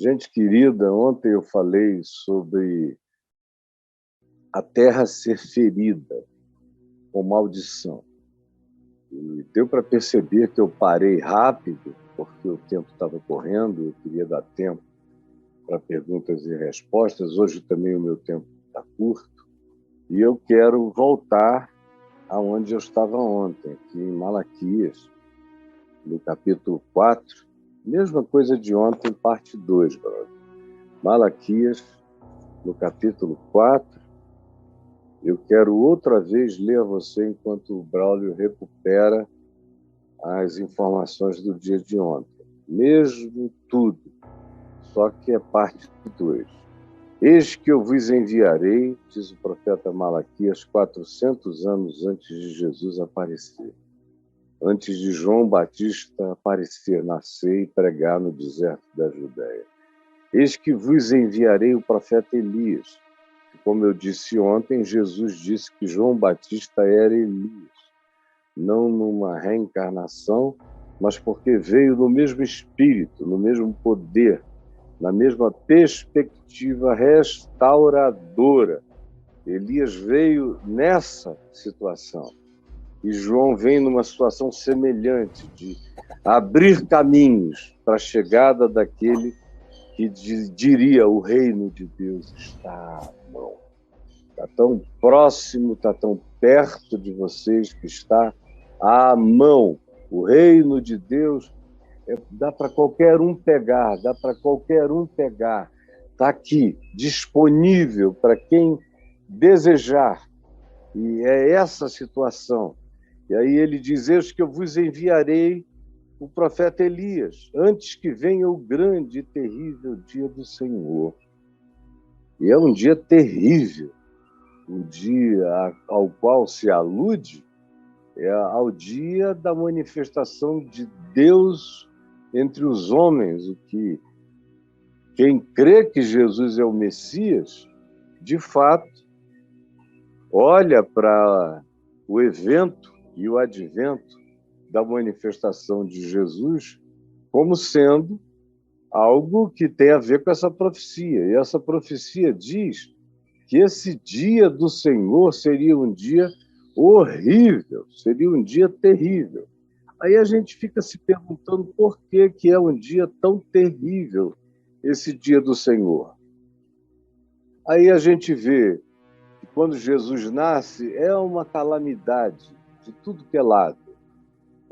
Gente querida, ontem eu falei sobre a terra ser ferida com maldição. E deu para perceber que eu parei rápido, porque o tempo estava correndo, eu queria dar tempo para perguntas e respostas. Hoje também o meu tempo está curto. E eu quero voltar aonde eu estava ontem, aqui em Malaquias, no capítulo 4. Mesma coisa de ontem, parte 2, brother. Malaquias, no capítulo 4. Eu quero outra vez ler a você enquanto o Braulio recupera as informações do dia de ontem. Mesmo tudo, só que é parte 2. Eis que eu vos enviarei, diz o profeta Malaquias, 400 anos antes de Jesus aparecer. Antes de João Batista aparecer, nascer e pregar no deserto da Judéia. Eis que vos enviarei o profeta Elias. Como eu disse ontem, Jesus disse que João Batista era Elias, não numa reencarnação, mas porque veio no mesmo espírito, no mesmo poder, na mesma perspectiva restauradora. Elias veio nessa situação e João vem numa situação semelhante, de abrir caminhos para a chegada daquele que diria: o reino de Deus está à mão. Está tão próximo, está tão perto de vocês que está à mão. O reino de Deus dá para qualquer um pegar, dá para qualquer um pegar. Está aqui, disponível para quem desejar. E é essa situação. E aí ele diz: eis que eu vos enviarei o profeta Elias, antes que venha o grande e terrível dia do Senhor. E é um dia terrível. O dia ao qual se alude é ao dia da manifestação de Deus entre os homens, o que quem crê que Jesus é o Messias, de fato, olha para o evento e o advento da manifestação de Jesus como sendo algo que tem a ver com essa profecia. E essa profecia diz que esse dia do Senhor seria um dia horrível, seria um dia terrível. Aí a gente fica se perguntando por que é um dia tão terrível esse dia do Senhor. Aí a gente vê que quando Jesus nasce é uma calamidade de tudo que é lado.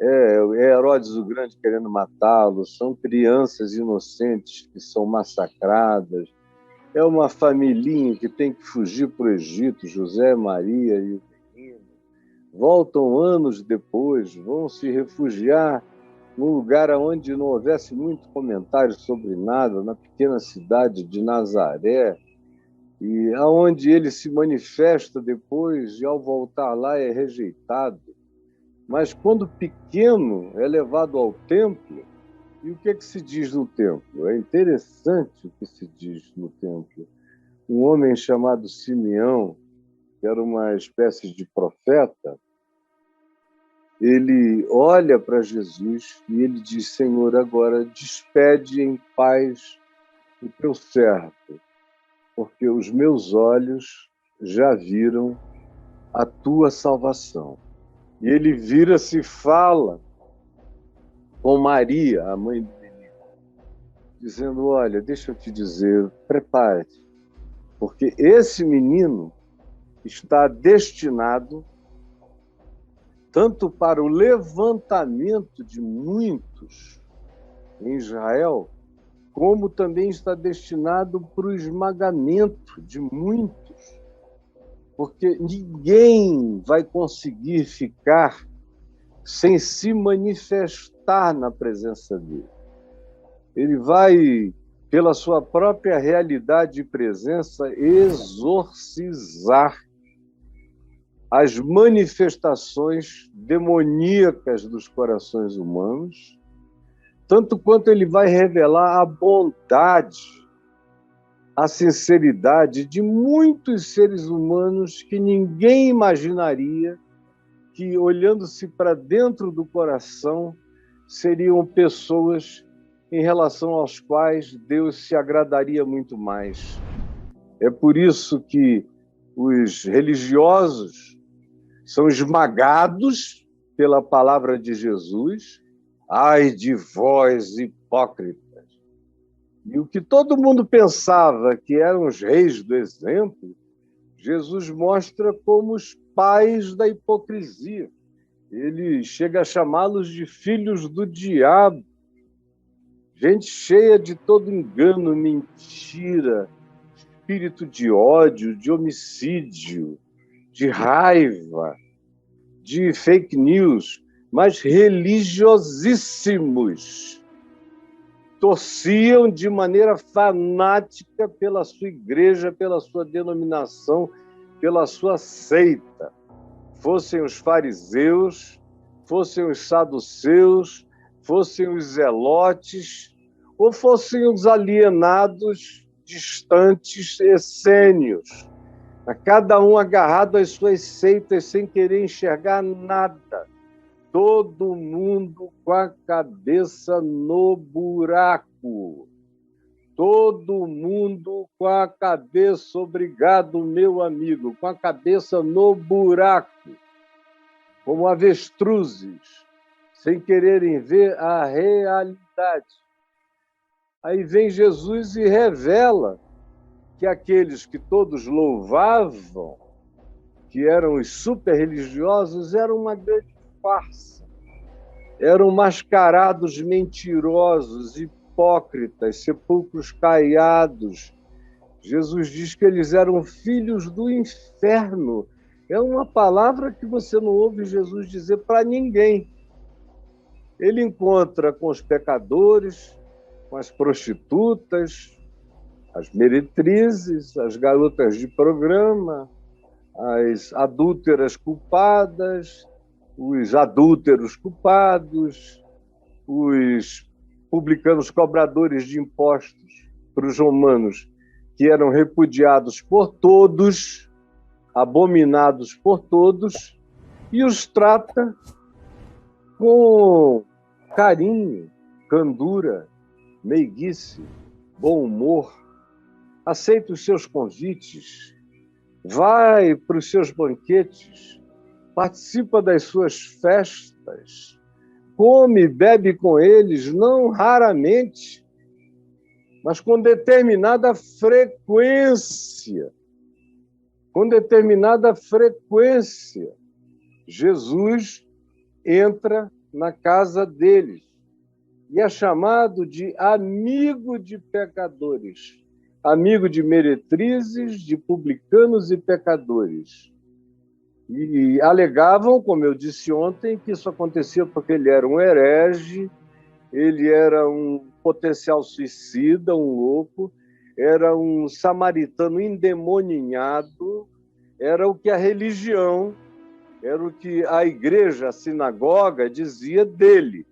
É Herodes o Grande querendo matá-lo, são crianças inocentes que são massacradas, é uma familhinha que tem que fugir para o Egito, José, Maria e o menino. Voltam anos depois, vão se refugiar num lugar onde não houvesse muito comentário sobre nada, na pequena cidade de Nazaré, e aonde ele se manifesta depois e ao voltar lá é rejeitado. Mas quando pequeno é levado ao templo, e o que se diz no templo? É interessante o que se diz no templo. Um homem chamado Simeão, que era uma espécie de profeta, ele olha para Jesus e ele diz: Senhor, agora despede em paz o teu servo, porque os meus olhos já viram a tua salvação. E ele vira-se e fala com Maria, a mãe do menino, dizendo: olha, deixa eu te dizer, prepare-te, porque esse menino está destinado tanto para o levantamento de muitos em Israel, como também está destinado para o esmagamento de muitos, porque ninguém vai conseguir ficar sem se manifestar na presença dele. Ele vai, pela sua própria realidade e presença, exorcizar as manifestações demoníacas dos corações humanos, tanto quanto ele vai revelar a bondade, a sinceridade de muitos seres humanos que ninguém imaginaria que, olhando-se para dentro do coração, seriam pessoas em relação aos quais Deus se agradaria muito mais. É por isso que os religiosos são esmagados pela palavra de Jesus. Ai de vós, hipócritas! E o que todo mundo pensava que eram os reis do exemplo, Jesus mostra como os pais da hipocrisia. Ele chega a chamá-los de filhos do diabo, gente cheia de todo engano, mentira, espírito de ódio, de homicídio, de raiva, de fake news, mas religiosíssimos. Torciam de maneira fanática pela sua igreja, pela sua denominação, pela sua seita. Fossem os fariseus, fossem os saduceus, fossem os zelotes, ou fossem os alienados, distantes, essênios, a cada um agarrado às suas seitas, sem querer enxergar nada. Todo mundo com a cabeça no buraco. Todo mundo com a cabeça, obrigado, meu amigo, com a cabeça no buraco, como avestruzes, sem quererem ver a realidade. Aí vem Jesus e revela que aqueles que todos louvavam, que eram os super-religiosos, eram uma grande farsa. Eram mascarados mentirosos, hipócritas, sepulcros caiados. Jesus diz que eles eram filhos do inferno. É uma palavra que você não ouve Jesus dizer para ninguém. Ele encontra com os pecadores, com as prostitutas, as meretrizes, as garotas de programa, as adúlteras culpadas, os adúlteros culpados, os publicanos cobradores de impostos para os romanos, que eram repudiados por todos, abominados por todos, e os trata com carinho, candura, meiguice, bom humor, aceita os seus convites, vai para os seus banquetes, participa das suas festas, come e bebe com eles, não raramente, mas com determinada frequência. Com determinada frequência, Jesus entra na casa deles e é chamado de amigo de pecadores, amigo de meretrizes, de publicanos e pecadores. E alegavam, como eu disse ontem, que isso acontecia porque ele era um herege, ele era um potencial suicida, um louco, era um samaritano endemoninhado, era o que a religião, era o que a igreja, a sinagoga dizia dele,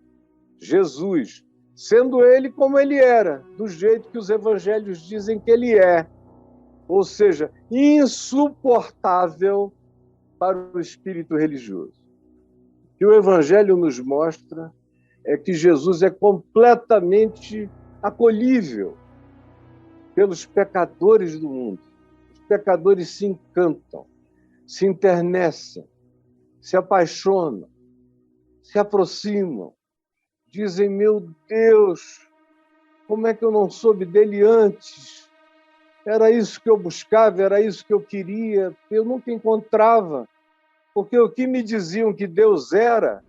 Jesus, sendo ele como ele era, do jeito que os evangelhos dizem que ele é, ou seja, insuportável para o espírito religioso. O que o evangelho nos mostra é que Jesus é completamente acolhível pelos pecadores do mundo. Os pecadores se encantam, se internecem, se apaixonam, se aproximam, dizem, meu Deus, como é que eu não soube dele antes? Era isso que eu buscava, era isso que eu queria, eu nunca encontrava, porque o que me diziam que Deus era,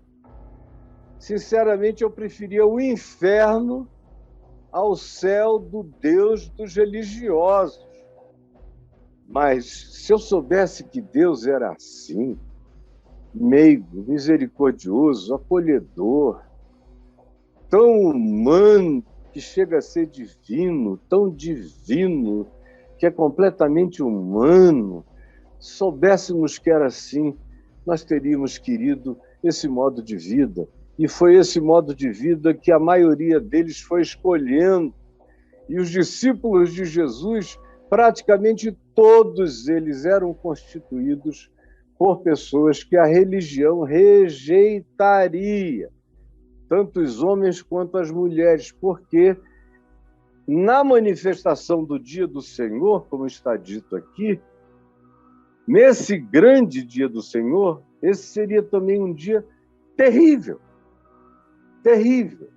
sinceramente, eu preferia o inferno ao céu do Deus dos religiosos. Mas se eu soubesse que Deus era assim, meigo, misericordioso, acolhedor, tão humano que chega a ser divino, tão divino que é completamente humano, soubéssemos que era assim, nós teríamos querido esse modo de vida. E foi esse modo de vida que a maioria deles foi escolhendo. E os discípulos de Jesus, praticamente todos eles eram constituídos por pessoas que a religião rejeitaria. tanto os homens quanto as mulheres, porque na manifestação do dia do Senhor, como está dito aqui, nesse grande dia do Senhor, esse seria também um dia terrível, terrível.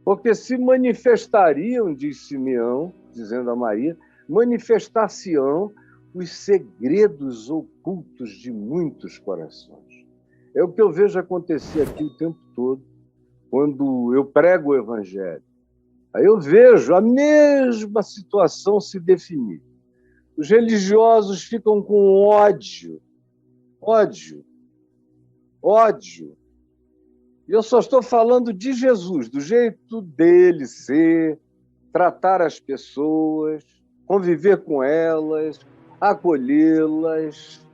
Porque se manifestariam, diz Simeão, dizendo a Maria, manifestar-se-ão os segredos ocultos de muitos corações. É o que eu vejo acontecer aqui o tempo todo, quando eu prego o Evangelho. Aí eu vejo a mesma situação se definir. Os religiosos ficam com ódio. E eu só estou falando de Jesus, do jeito dele ser, tratar as pessoas, conviver com elas, acolhê-las,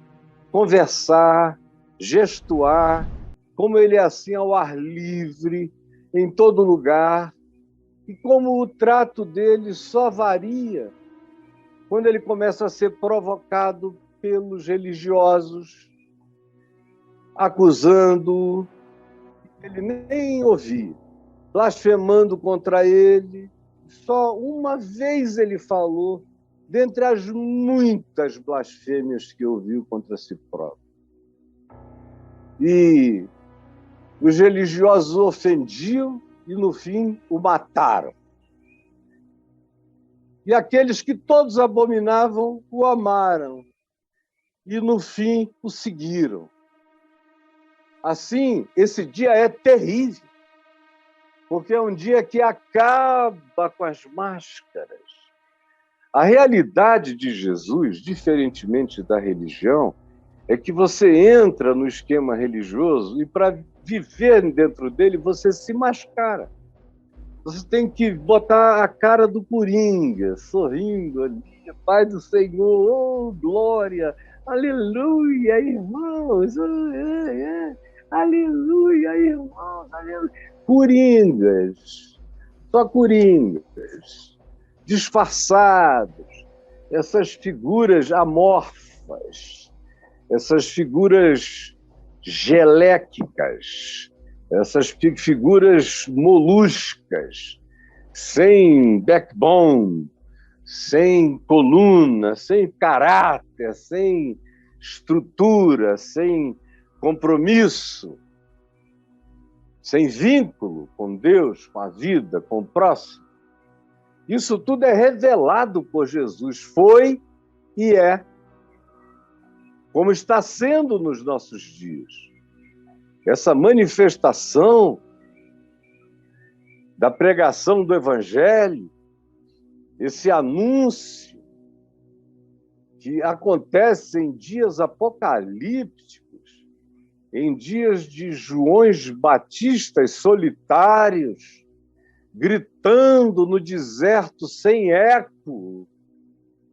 conversar, gestuar, como ele é assim ao ar livre, em todo lugar, e como o trato dele só varia quando ele começa a ser provocado pelos religiosos, acusando-o, ele nem ouvia, blasfemando contra ele. Só uma vez ele falou, dentre as muitas blasfêmias que ouviu contra si próprio. E os religiosos o ofendiam e, no fim, o mataram. E aqueles que todos abominavam o amaram e, no fim, o seguiram. Assim, esse dia é terrível, porque é um dia que acaba com as máscaras. A realidade de Jesus, diferentemente da religião, é que você entra no esquema religioso e, para viver dentro dele, você se mascara. Você tem que botar a cara do Coringa, sorrindo ali, Pai do Senhor, oh, glória, aleluia, irmãos, aleluia, irmãos, aleluia. Coringas, só coringas, disfarçados, essas figuras amorfas, essas figuras geléquicas, essas figuras moluscas, sem backbone, sem coluna, sem caráter, sem estrutura, sem compromisso, sem vínculo com Deus, com a vida, com o próximo. Isso tudo é revelado por Jesus, foi e é, como está sendo nos nossos dias. Essa manifestação da pregação do Evangelho, esse anúncio que acontece em dias apocalípticos, em dias de Joões Batistas solitários, gritando no deserto sem eco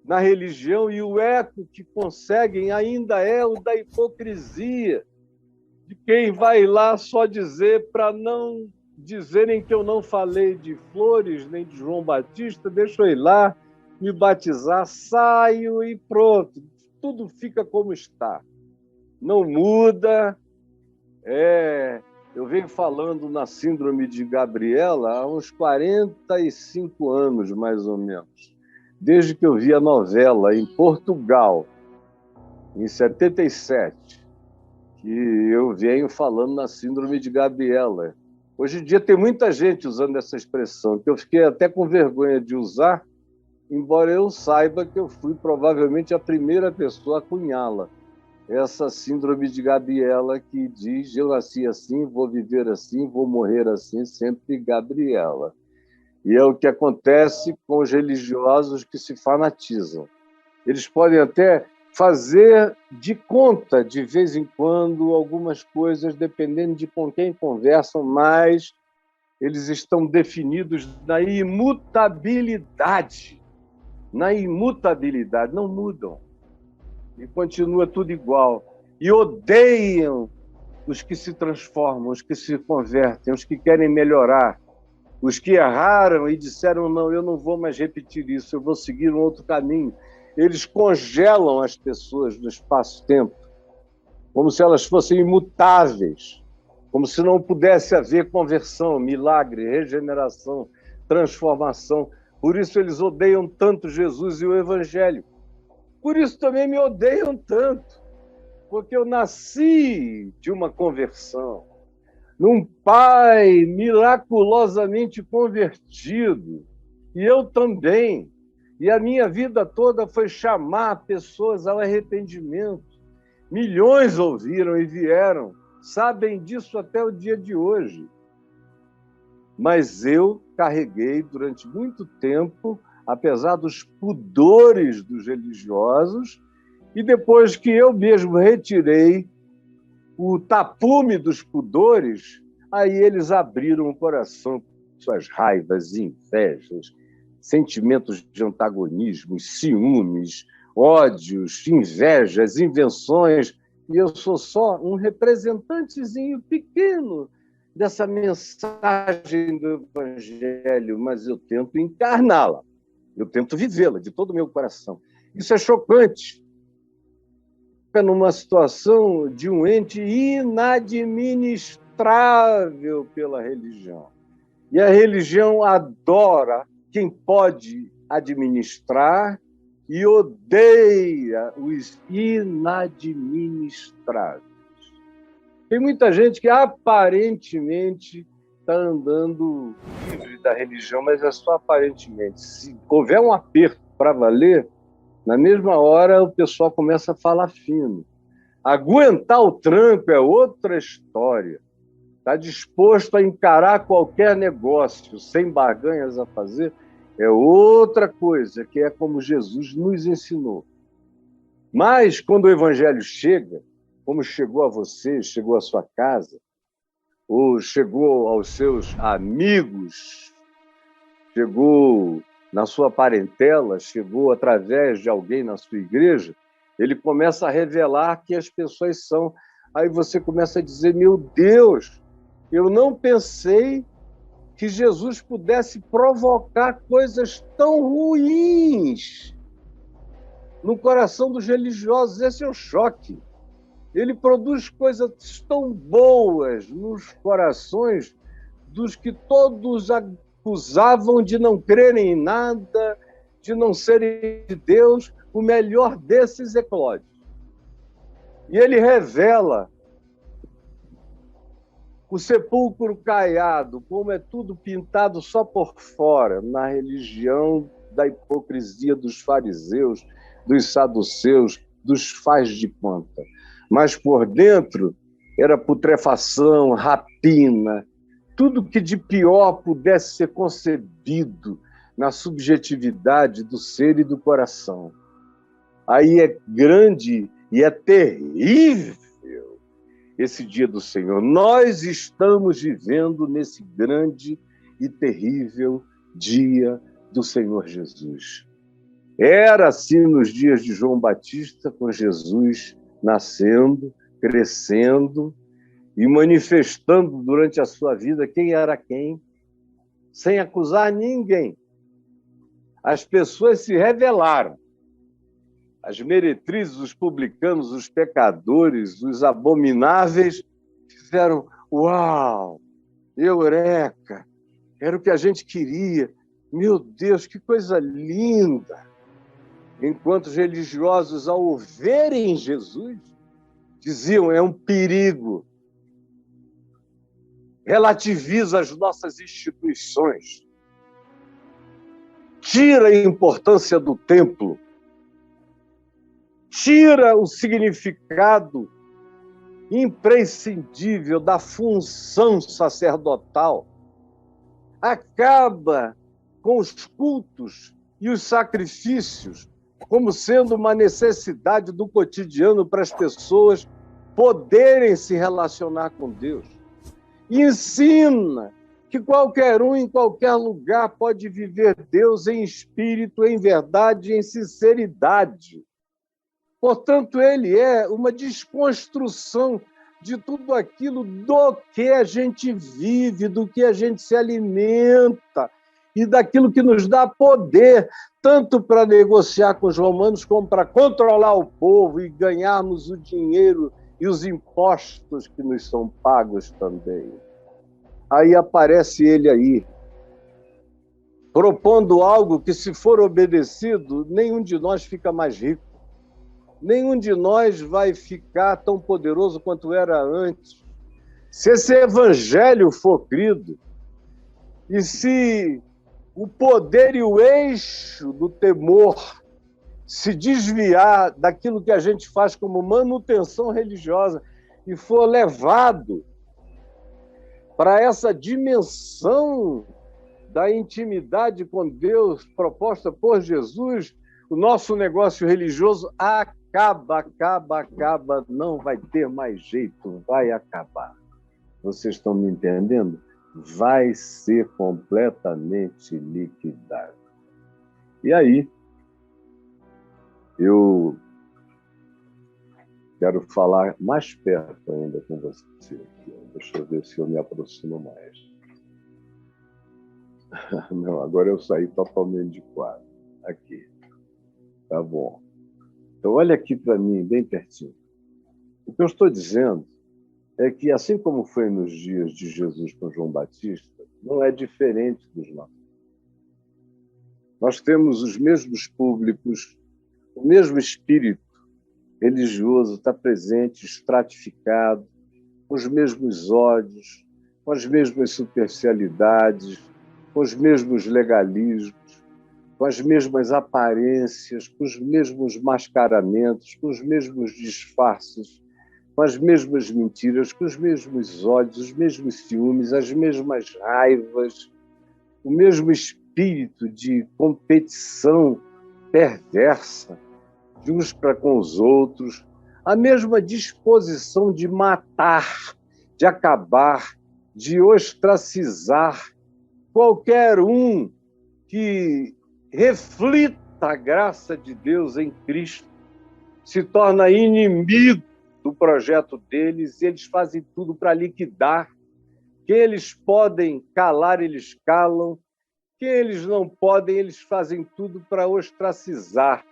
na religião, e o eco que conseguem ainda é o da hipocrisia, de quem vai lá só dizer, para não dizerem que eu não falei de Flores nem de João Batista, deixa eu ir lá, me batizar, saio e pronto. Tudo fica como está. Não muda. Eu venho falando na síndrome de Gabriela há uns 45 anos, mais ou menos. Desde que eu vi a novela em Portugal, em 77. Que eu venho falando na síndrome de Gabriela. Hoje em dia tem muita gente usando essa expressão, que eu fiquei até com vergonha de usar, embora eu saiba que eu fui provavelmente a primeira pessoa a cunhá-la. Essa síndrome de Gabriela que diz, eu nasci assim, vou viver assim, vou morrer assim, sempre Gabriela. E é o que acontece com os religiosos que se fanatizam. Eles podem até fazer de conta, de vez em quando, algumas coisas, dependendo de com quem conversam, mas eles estão definidos na imutabilidade. Na imutabilidade, não mudam. E continua tudo igual. E odeiam os que se transformam, os que se convertem, os que querem melhorar, os que erraram e disseram, não, eu não vou mais repetir isso, eu vou seguir um outro caminho. Eles congelam as pessoas no espaço-tempo, como se elas fossem imutáveis, como se não pudesse haver conversão, milagre, regeneração, transformação. Por isso eles odeiam tanto Jesus e o Evangelho. Por isso também me odeiam tanto, porque eu nasci de uma conversão, num pai miraculosamente convertido, e eu também. E a minha vida toda foi chamar pessoas ao arrependimento. Milhões ouviram e vieram, sabem disso até o dia de hoje. Mas eu carreguei durante muito tempo, apesar dos pudores dos religiosos, e depois que eu mesmo retirei o tapume dos pudores, aí eles abriram o coração com suas raivas, invejas, sentimentos de antagonismo, ciúmes, ódios, invejas, invenções, e eu sou só um representantezinho pequeno dessa mensagem do Evangelho, mas eu tento encarná-la, eu tento vivê-la de todo o meu coração. Isso é chocante. Numa situação de um ente inadministrável pela religião. E a religião adora quem pode administrar e odeia os inadministráveis. Tem muita gente que aparentemente está andando livre da religião, mas é só aparentemente. Se houver um aperto para valer, na mesma hora o pessoal começa a falar fino. Aguentar o tranco é outra história. Está disposto a encarar qualquer negócio sem barganhas a fazer é outra coisa, que é como Jesus nos ensinou. Mas quando o Evangelho chega, como chegou a você, chegou à sua casa, ou chegou aos seus amigos, chegou na sua parentela, chegou através de alguém na sua igreja, ele começa a revelar que as pessoas são. Aí você começa a dizer, meu Deus, eu não pensei que Jesus pudesse provocar coisas tão ruins no coração dos religiosos. Esse é o choque. Ele produz coisas tão boas nos corações dos que todos acusavam de não crerem em nada, de não serem de Deus. O melhor desses eclode. E ele revela o sepulcro caiado, como é tudo pintado só por fora, na religião da hipocrisia dos fariseus, dos saduceus, dos faz de conta. Mas por dentro era putrefação, rapina, tudo que de pior pudesse ser concebido na subjetividade do ser e do coração. Aí é grande e é terrível esse dia do Senhor. Nós estamos vivendo nesse grande e terrível dia do Senhor Jesus. Era assim nos dias de João Batista, com Jesus nascendo, crescendo e manifestando durante a sua vida quem era quem, sem acusar ninguém. As pessoas se revelaram. As meretrizes, os publicanos, os pecadores, os abomináveis, fizeram, uau, eureka, era o que a gente queria. Meu Deus, que coisa linda! Enquanto os religiosos, ao verem Jesus, diziam, é um perigo, relativiza as nossas instituições, tira a importância do templo, tira o significado imprescindível da função sacerdotal, acaba com os cultos e os sacrifícios como sendo uma necessidade do cotidiano para as pessoas poderem se relacionar com Deus. E ensina que qualquer um, em qualquer lugar, pode viver Deus em espírito, em verdade, em sinceridade. Portanto, ele é uma desconstrução de tudo aquilo do que a gente vive, do que a gente se alimenta e daquilo que nos dá poder, tanto para negociar com os romanos como para controlar o povo e ganharmos o dinheiro e os impostos que nos são pagos também. Aí aparece ele aí, propondo algo que, se for obedecido, nenhum de nós fica mais rico. Nenhum de nós vai ficar tão poderoso quanto era antes. Se esse evangelho for crido, e se o poder e o eixo do temor se desviar daquilo que a gente faz como manutenção religiosa e for levado para essa dimensão da intimidade com Deus proposta por Jesus, o nosso negócio religioso acaba, não vai ter mais jeito, vai acabar. Vocês estão me entendendo? Vai ser completamente liquidado. E aí, eu quero falar mais perto ainda com você. Deixa eu ver se eu me aproximo mais. Não, agora eu saí totalmente de quadro. Aqui. Tá bom. Então, olha aqui para mim, bem pertinho. O que eu estou dizendo é que, assim como foi nos dias de Jesus com João Batista, não é diferente dos nossos. Nós temos os mesmos públicos, o mesmo espírito religioso está presente, estratificado, com os mesmos ódios, com as mesmas superficialidades, com os mesmos legalismos, com as mesmas aparências, com os mesmos mascaramentos, com os mesmos disfarces, com as mesmas mentiras, com os mesmos ódios, os mesmos ciúmes, as mesmas raivas, o mesmo espírito de competição perversa de uns para com os outros, a mesma disposição de matar, de acabar, de ostracizar qualquer um que reflita a graça de Deus em Cristo, se torna inimigo do projeto deles, e eles fazem tudo para liquidar. Quem eles podem calar, eles calam. Quem eles não podem, eles fazem tudo para ostracizar.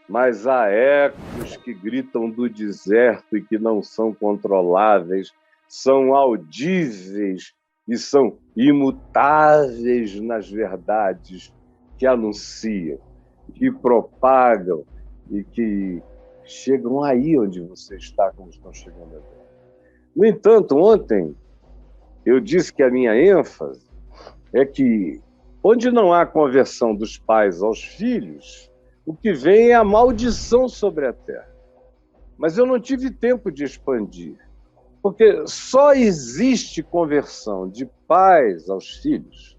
Mas há ecos que gritam do deserto e que não são controláveis, são audíveis e são imutáveis nas verdades que anunciam, que propagam e que chegam aí onde você está, como estão chegando agora. No entanto, ontem eu disse que a minha ênfase é que, onde não há conversão dos pais aos filhos, o que vem é a maldição sobre a terra. Mas eu não tive tempo de expandir, porque só existe conversão de pais aos filhos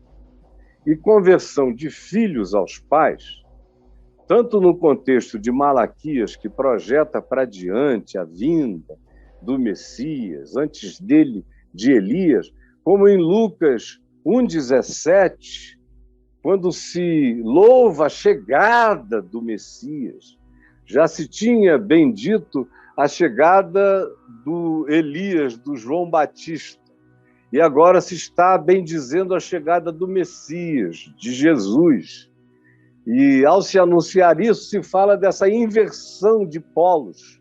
e conversão de filhos aos pais, tanto no contexto de Malaquias, que projeta para diante a vinda do Messias, antes dele, de Elias, como em Lucas 1,17, quando se louva a chegada do Messias. Já se tinha bem dito a chegada do Elias, do João Batista, e agora se está bem dizendo a chegada do Messias, de Jesus. E, ao se anunciar isso, se fala dessa inversão de polos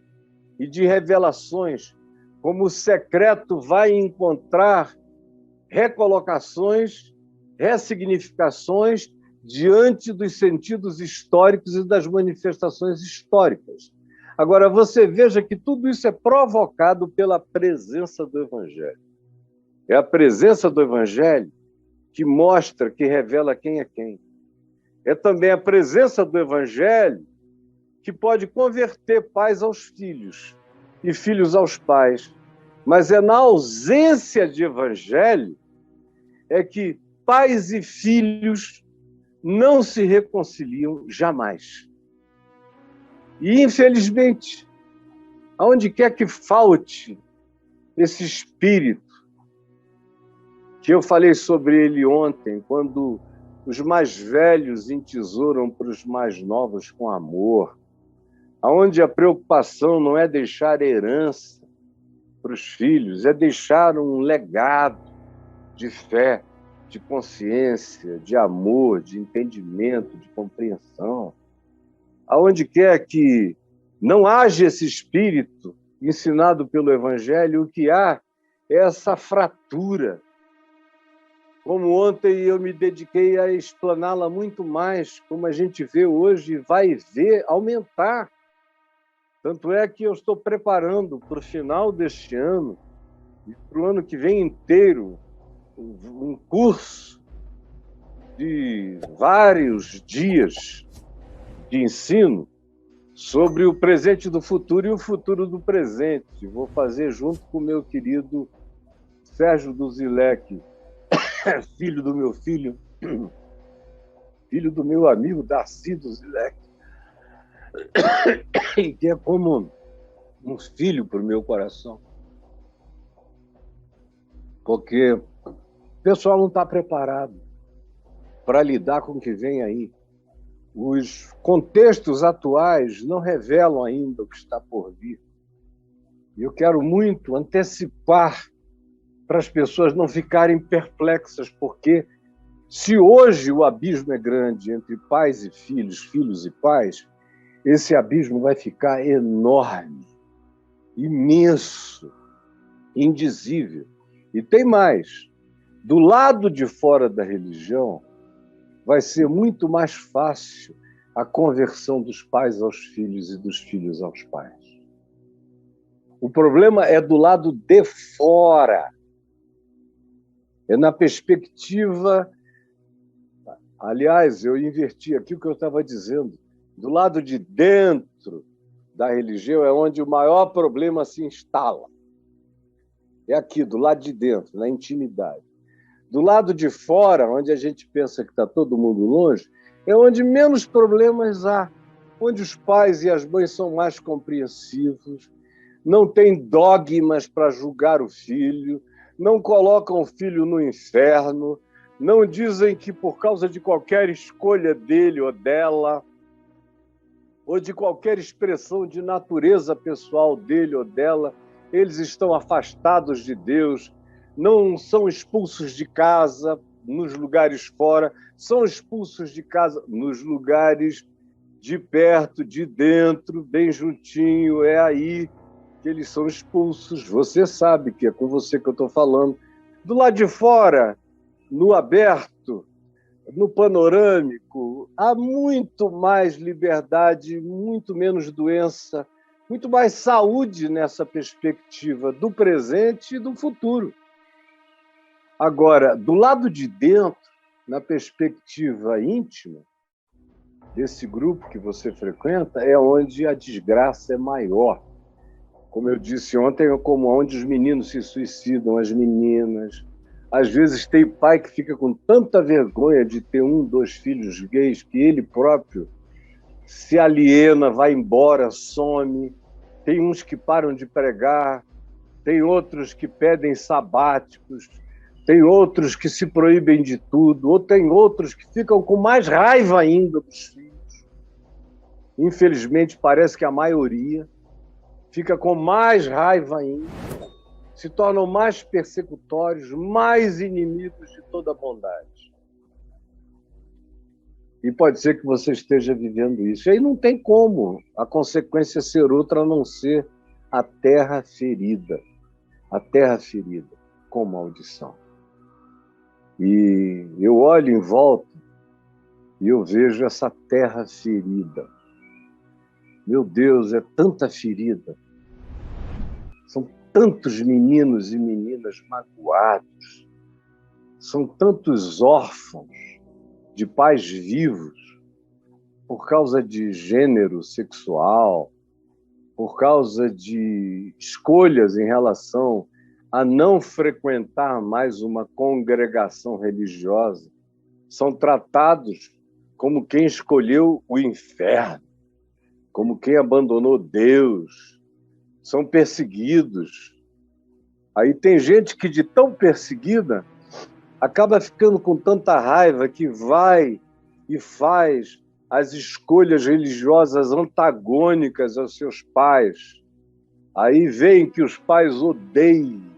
e de revelações, como o secreto vai encontrar recolocações, ressignificações diante dos sentidos históricos e das manifestações históricas. Agora, você veja que tudo isso é provocado pela presença do Evangelho. É a presença do Evangelho que mostra, que revela quem é quem. É também a presença do Evangelho que pode converter pais aos filhos e filhos aos pais. Mas é na ausência de Evangelho é que pais e filhos não se reconciliam jamais. E, infelizmente, aonde quer que falte esse espírito, que eu falei sobre ele ontem, quando os mais velhos entesouram para os mais novos com amor, aonde a preocupação não é deixar herança para os filhos, é deixar um legado de fé, de consciência, de amor, de entendimento, de compreensão. Aonde quer que não haja esse espírito, ensinado pelo Evangelho, o que há é essa fratura. Como ontem eu me dediquei a explaná-la muito mais, como a gente vê hoje, vai ver aumentar. Tanto é que eu estou preparando para o final deste ano e para o ano que vem inteiro um curso de vários dias de ensino sobre o presente do futuro e o futuro do presente. Vou fazer junto com o meu querido Sérgio Duzilek, filho do meu filho, filho do meu amigo Darcy Duzilek, que é como um filho para o meu coração. Porque o pessoal não está preparado para lidar com o que vem aí. Os contextos atuais não revelam ainda o que está por vir. E eu quero muito antecipar para as pessoas não ficarem perplexas, porque se hoje o abismo é grande entre pais e filhos, filhos e pais, esse abismo vai ficar enorme, imenso, indizível. E tem mais. Do lado de fora da religião, vai ser muito mais fácil a conversão dos pais aos filhos e dos filhos aos pais. O problema é do lado de fora. É na perspectiva... Aliás, eu inverti aqui o que eu estava dizendo. Do lado de dentro da religião é onde o maior problema se instala. É aqui, do lado de dentro, na intimidade. Do lado de fora, onde a gente pensa que está todo mundo longe, é onde menos problemas há, onde os pais e as mães são mais compreensivos, não têm dogmas para julgar o filho, não colocam o filho no inferno, não dizem que por causa de qualquer escolha dele ou dela, ou de qualquer expressão de natureza pessoal dele ou dela, eles estão afastados de Deus, não são expulsos de casa nos lugares fora, são expulsos de casa nos lugares de perto, de dentro, bem juntinho, é aí que eles são expulsos. Você sabe que é com você que eu estou falando. Do lado de fora, no aberto, no panorâmico, há muito mais liberdade, muito menos doença, muito mais saúde nessa perspectiva do presente e do futuro. Agora, do lado de dentro, na perspectiva íntima desse grupo que você frequenta, é onde a desgraça é maior. Como eu disse ontem, é como onde os meninos se suicidam, as meninas. Às vezes tem pai que fica com tanta vergonha de ter 1, 2 filhos gays que ele próprio se aliena, vai embora, some. Tem uns que param de pregar, tem outros que pedem sabáticos, tem outros que se proíbem de tudo, ou tem outros que ficam com mais raiva ainda dos filhos. Infelizmente, parece que a maioria fica com mais raiva ainda, se tornam mais persecutórios, mais inimigos de toda bondade. E pode ser que você esteja vivendo isso. E aí não tem como a consequência ser outra a não ser a terra ferida com maldição. E eu olho em volta e eu vejo essa terra ferida. Meu Deus, é tanta ferida. São tantos meninos e meninas magoados. São tantos órfãos de pais vivos por causa de gênero sexual, por causa de escolhas em relação a não frequentar mais uma congregação religiosa, são tratados como quem escolheu o inferno, como quem abandonou Deus, são perseguidos. Aí tem gente que, de tão perseguida, acaba ficando com tanta raiva que vai e faz as escolhas religiosas antagônicas aos seus pais. Aí vem que os pais odeiam,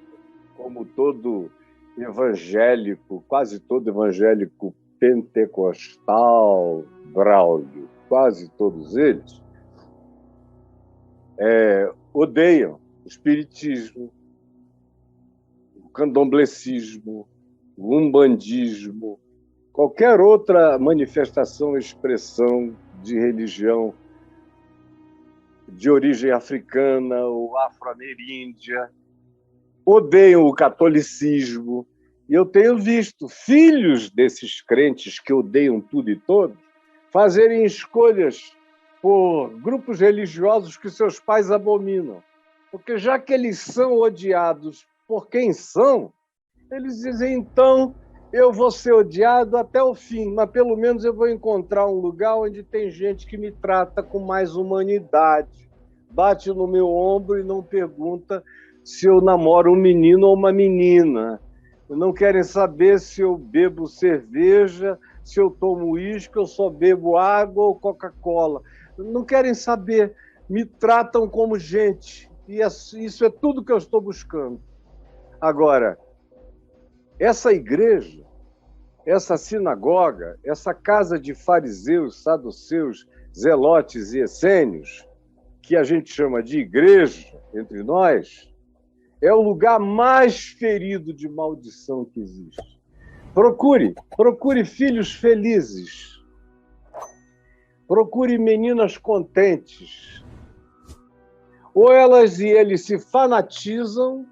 como todo evangélico, quase todo evangélico pentecostal, quase todos eles, odeiam. o espiritismo, o candomblecismo, o umbandismo, qualquer outra manifestação, expressão de religião de origem africana ou afro-ameríndia, odeiam o catolicismo. E eu tenho visto filhos desses crentes que odeiam tudo e todos fazerem escolhas por grupos religiosos que seus pais abominam. Porque já que eles são odiados por quem são, eles dizem, então, eu vou ser odiado até o fim, mas pelo menos eu vou encontrar um lugar onde tem gente que me trata com mais humanidade, bate no meu ombro e não pergunta se eu namoro um menino ou uma menina. Não querem saber se eu bebo cerveja, se eu tomo uísque, eu só bebo água ou Coca-Cola. Não querem saber, me tratam como gente. E isso é tudo que eu estou buscando. Agora, essa igreja, essa sinagoga, essa casa de fariseus, saduceus, zelotes e essênios, que a gente chama de igreja entre nós, é o lugar mais ferido de maldição que existe. Procure filhos felizes. Procure meninas contentes. Ou elas e eles se fanatizam,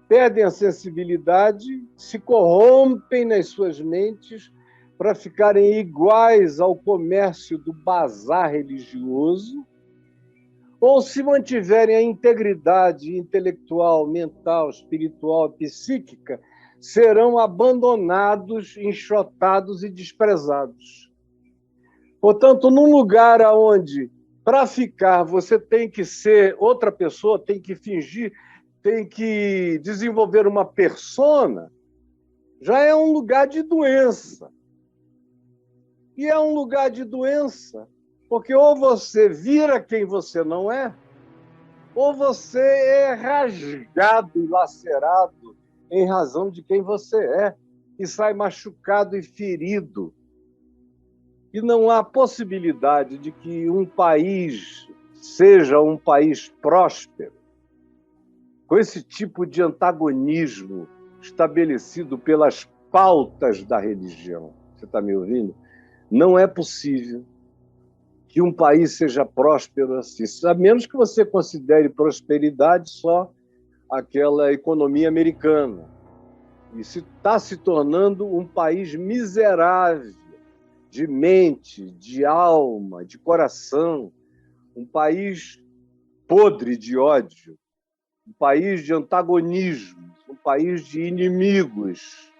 perdem a sensibilidade, se corrompem nas suas mentes para ficarem iguais ao comércio do bazar religioso, ou se mantiverem a integridade intelectual, mental, espiritual, psíquica, serão abandonados, enxotados e desprezados. Portanto, num lugar onde, para ficar, você tem que ser outra pessoa, tem que fingir, tem que desenvolver uma persona, já é um lugar de doença. E é um lugar de doença porque ou você vira quem você não é, ou você é rasgado e lacerado em razão de quem você é, e sai machucado e ferido. E não há possibilidade de que um país seja um país próspero com esse tipo de antagonismo estabelecido pelas pautas da religião. Você está me ouvindo? Não é possível que um país seja próspero assim, a menos que você considere prosperidade só aquela economia americana. E está se tornando um país miserável, de mente, de alma, de coração, um país podre de ódio, um país de antagonismos, um país de inimigos,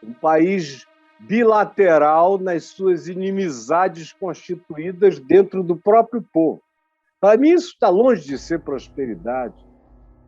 um país bilateral nas suas inimizades constituídas dentro do próprio povo. Para mim, isso está longe de ser prosperidade.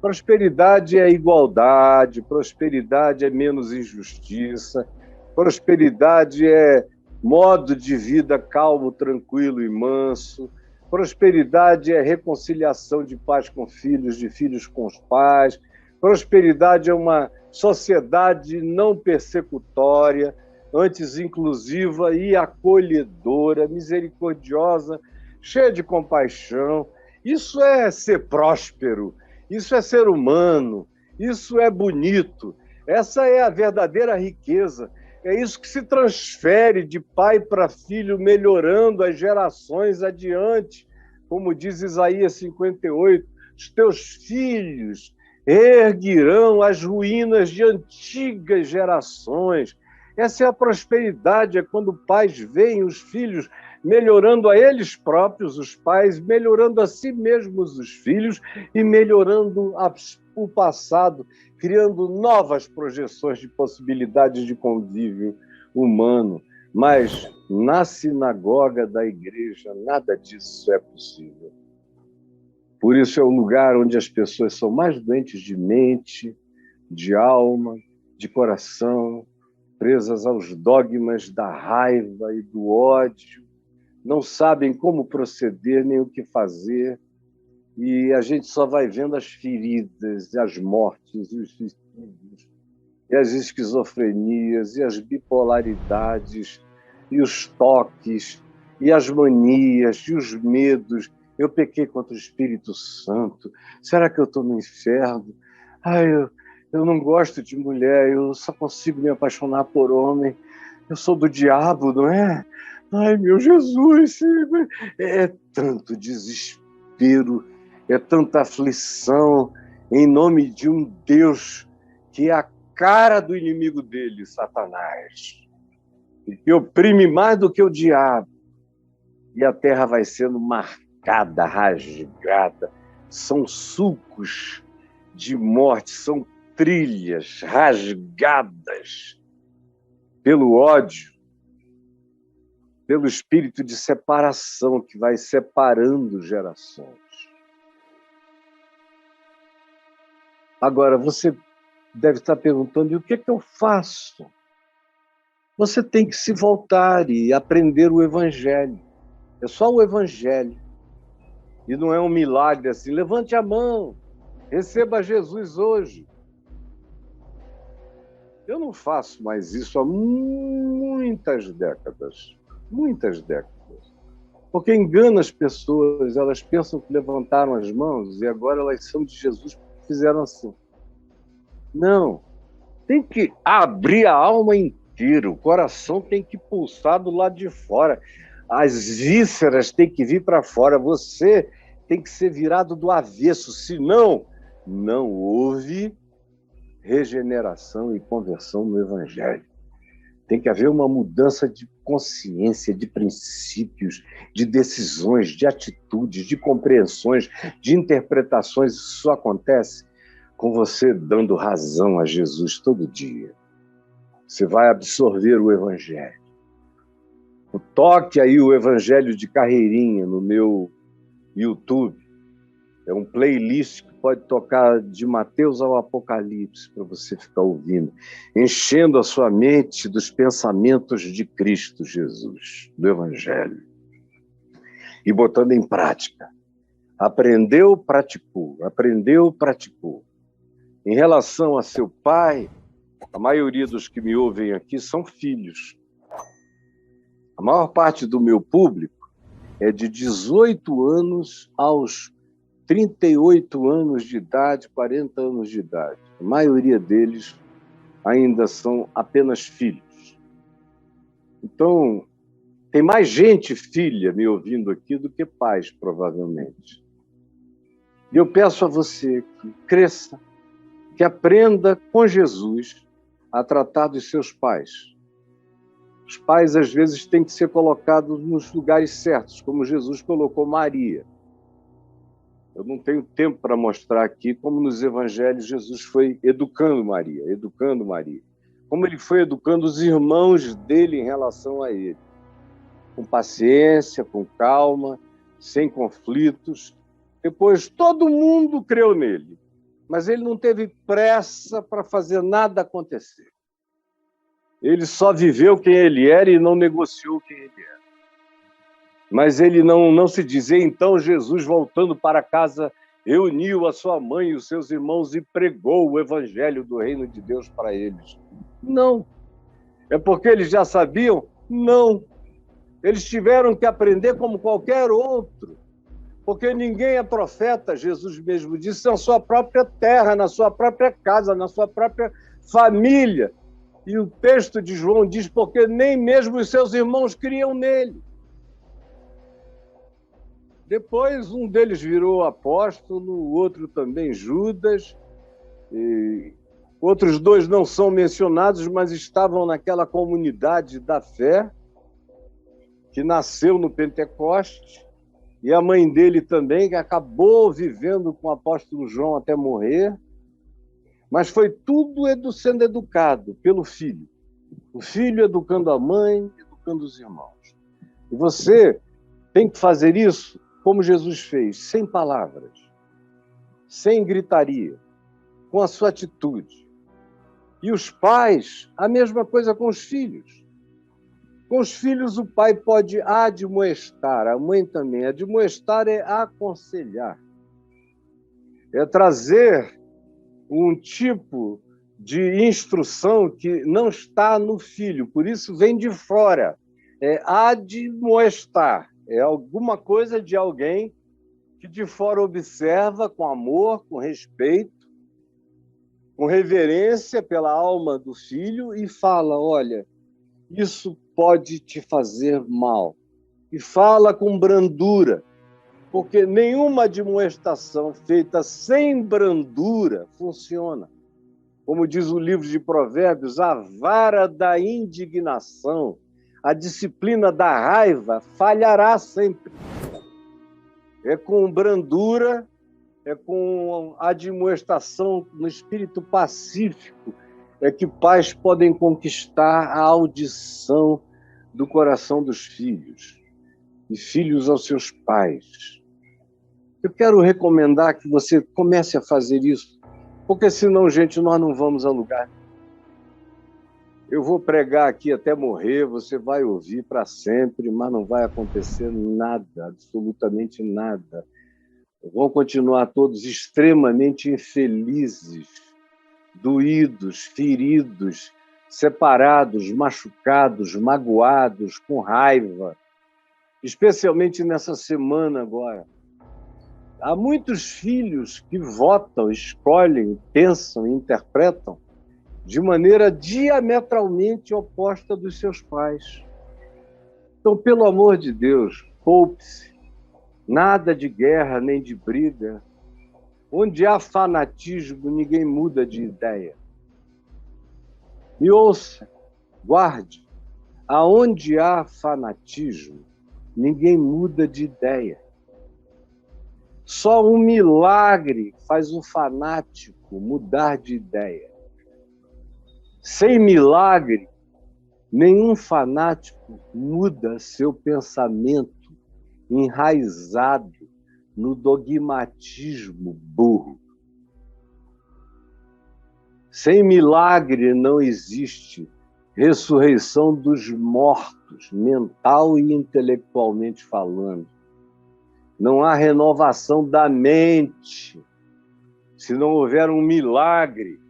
Prosperidade é igualdade, prosperidade é menos injustiça, prosperidade é modo de vida calmo, tranquilo e manso, prosperidade é reconciliação de pais com filhos, de filhos com os pais, prosperidade é uma sociedade não persecutória, antes inclusiva e acolhedora, misericordiosa, cheia de compaixão. Isso é ser próspero, isso é ser humano, isso é bonito. Essa é a verdadeira riqueza. É isso que se transfere de pai para filho, melhorando as gerações adiante. Como diz Isaías 58, os teus filhos erguerão as ruínas de antigas gerações. Essa é a prosperidade, é quando pais veem os filhos melhorando a eles próprios, os pais, melhorando a si mesmos os filhos e melhorando o passado, criando novas projeções de possibilidades de convívio humano. Mas na sinagoga da igreja, nada disso é possível. Por isso é o lugar onde as pessoas são mais doentes de mente, de alma, de coração, presas aos dogmas da raiva e do ódio, não sabem como proceder nem o que fazer, e a gente só vai vendo as feridas, e as mortes, e os suicídios, e as esquizofrenias, e as bipolaridades, e os toques, e as manias, e os medos. Eu pequei contra o Espírito Santo. Será que eu estou no inferno? Ai, eu não gosto de mulher, eu só consigo me apaixonar por homem. Eu sou do diabo, não é? Ai, meu Jesus! É tanto desespero, é tanta aflição em nome de um Deus que é a cara do inimigo dele, Satanás, e que oprime mais do que o diabo. E a terra vai sendo marcada, rasgada. São sulcos de morte, são trilhas rasgadas pelo ódio, pelo espírito de separação que vai separando gerações. Agora, você deve estar perguntando, e o que é que eu faço? Você tem que se voltar e aprender o Evangelho. É só o Evangelho. E não é um milagre assim, levante a mão, receba Jesus hoje. Eu não faço mais isso há muitas décadas. Muitas décadas. Porque engana as pessoas, elas pensam que levantaram as mãos e agora elas são de Jesus porque fizeram assim. Não. Tem que abrir a alma inteira, o coração tem que pulsar do lado de fora. As vísceras têm que vir para fora, você tem que ser virado do avesso, senão não houve regeneração e conversão no Evangelho. Tem que haver uma mudança de consciência, de princípios, de decisões, de atitudes, de compreensões, de interpretações. Isso só acontece com você dando razão a Jesus todo dia. Você vai absorver o Evangelho. Toque aí o Evangelho de Carreirinha no meu YouTube. É um playlist que pode tocar de Mateus ao Apocalipse para você ficar ouvindo, enchendo a sua mente dos pensamentos de Cristo Jesus, do Evangelho, e botando em prática. Aprendeu, praticou. Aprendeu, praticou. Em relação a seu pai, a maioria dos que me ouvem aqui são filhos. A maior parte do meu público é de 18 anos aos 38 anos de idade, 40 anos de idade. A maioria deles ainda são apenas filhos. Então, tem mais gente, filha, me ouvindo aqui do que pais, provavelmente. E eu peço a você que cresça, que aprenda com Jesus a tratar dos seus pais. Os pais, às vezes, têm que ser colocados nos lugares certos, como Jesus colocou Maria. Eu não tenho tempo para mostrar aqui como nos evangelhos Jesus foi educando Maria. Como ele foi educando os irmãos dele em relação a ele. Com paciência, com calma, sem conflitos. Depois, todo mundo creu nele. Mas ele não teve pressa para fazer nada acontecer. Ele só viveu quem ele era e não negociou quem ele era. Mas ele não se dizia, então Jesus, voltando para casa, reuniu a sua mãe e os seus irmãos e pregou o evangelho do reino de Deus para eles. Não. É porque eles já sabiam? Não. Eles tiveram que aprender como qualquer outro. Porque ninguém é profeta, Jesus mesmo disse, na sua própria terra, na sua própria casa, na sua própria família. E o texto de João diz, porque nem mesmo os seus irmãos criam nele. Depois, um deles virou apóstolo, o outro também Judas. E outros dois não são mencionados, mas estavam naquela comunidade da fé, que nasceu no Pentecoste. E a mãe dele também, que acabou vivendo com o apóstolo João até morrer. Mas foi tudo sendo educado pelo filho. O filho educando a mãe, educando os irmãos. E você tem que fazer isso como Jesus fez, sem palavras, sem gritaria, com a sua atitude. E os pais, a mesma coisa com os filhos. Com os filhos, o pai pode admoestar, a mãe também. Admoestar é aconselhar. É trazer um tipo de instrução que não está no filho, por isso vem de fora. É admoestar, é alguma coisa de alguém que de fora observa com amor, com respeito, com reverência pela alma do filho e fala: olha, isso pode te fazer mal. E fala com brandura, porque nenhuma admoestação feita sem brandura funciona. Como diz o livro de Provérbios, a vara da indignação, a disciplina da raiva falhará sempre. É com brandura, é com admoestação no espírito pacífico, é que pais podem conquistar a audição do coração dos filhos e filhos aos seus pais. Eu quero recomendar que você comece a fazer isso, porque senão, gente, nós não vamos a lugar. Eu vou pregar aqui até morrer, você vai ouvir para sempre, mas não vai acontecer nada, absolutamente nada. Vão continuar todos extremamente infelizes, doídos, feridos, separados, machucados, magoados, com raiva, especialmente nessa semana agora. Há muitos filhos que votam, escolhem, pensam e interpretam de maneira diametralmente oposta dos seus pais. Então, pelo amor de Deus, poupe-se. Nada de guerra nem de briga. Onde há fanatismo, ninguém muda de ideia. Me ouça, guarde. Aonde há fanatismo, ninguém muda de ideia. Só um milagre faz um fanático mudar de ideia. Sem milagre, nenhum fanático muda seu pensamento enraizado no dogmatismo burro. Sem milagre não existe ressurreição dos mortos, mental e intelectualmente falando. Não há renovação da mente se não houver um milagre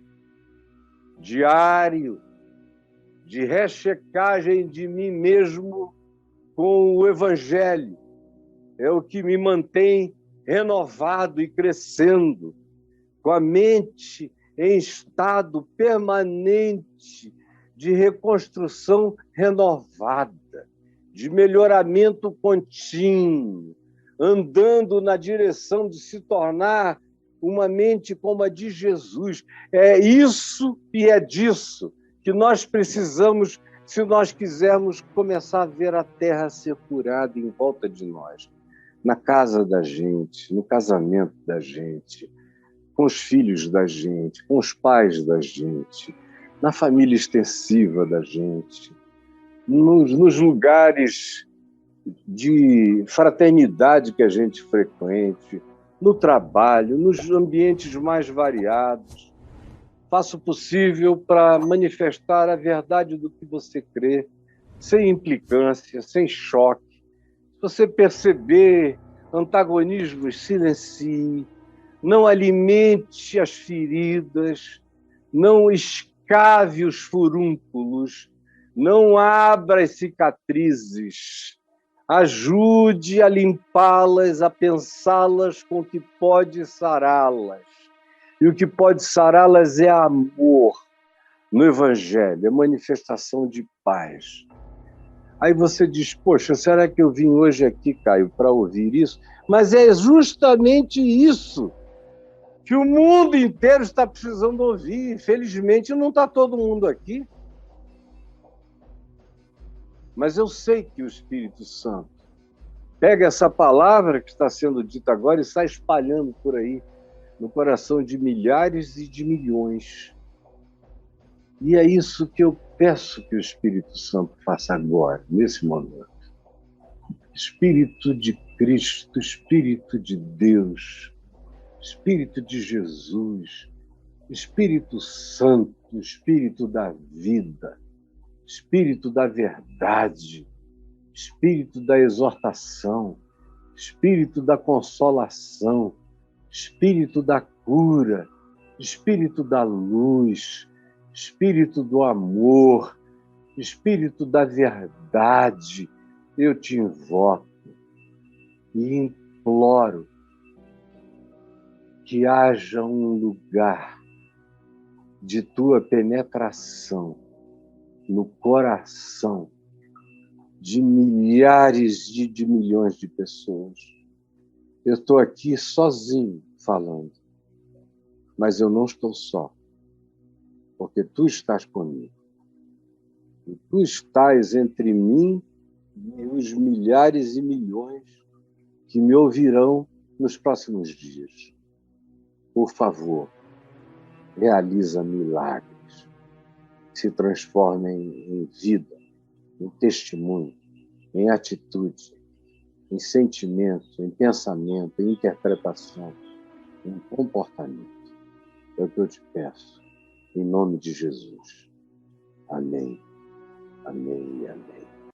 diário de rechecagem de mim mesmo com o Evangelho. É o que me mantém renovado e crescendo, com a mente em estado permanente de reconstrução renovada, de melhoramento contínuo, andando na direção de se tornar uma mente como a de Jesus. É isso e é disso que nós precisamos se nós quisermos começar a ver a terra ser curada em volta de nós, na casa da gente, no casamento da gente, com os filhos da gente, com os pais da gente, na família extensiva da gente, nos lugares de fraternidade que a gente frequente, no trabalho, nos ambientes mais variados. Faça o possível para manifestar a verdade do que você crê, sem implicância, sem choque. Se você perceber antagonismos, silencie. Não alimente as feridas, não escave os furúnculos, não abra as cicatrizes. Ajude a limpá-las, a pensá-las com o que pode sará-las. E o que pode sará-las é amor no Evangelho, é manifestação de paz. Aí você diz, poxa, será que eu vim hoje aqui, Caio, para ouvir isso? Mas é justamente isso que o mundo inteiro está precisando ouvir. Infelizmente, não está todo mundo aqui. Mas eu sei que o Espírito Santo pega essa palavra que está sendo dita agora e sai espalhando por aí, no coração de milhares e de milhões. E é isso que eu peço que o Espírito Santo faça agora, nesse momento. Espírito de Cristo, Espírito de Deus, Espírito de Jesus, Espírito Santo, Espírito da vida, Espírito da verdade, Espírito da exortação, Espírito da consolação, Espírito da cura, Espírito da luz, Espírito do amor, Espírito da verdade, eu te invoco e imploro que haja um lugar de tua penetração no coração de milhares de milhões de pessoas. Eu estou aqui sozinho falando, mas eu não estou só, porque tu estás comigo. E tu estás entre mim e os milhares e milhões que me ouvirão nos próximos dias. Por favor, realiza milagres, se transformem em vida, em testemunho, em atitude, em sentimento, em pensamento, em interpretação, em comportamento. É o que eu te peço, em nome de Jesus. Amém, amém e amém.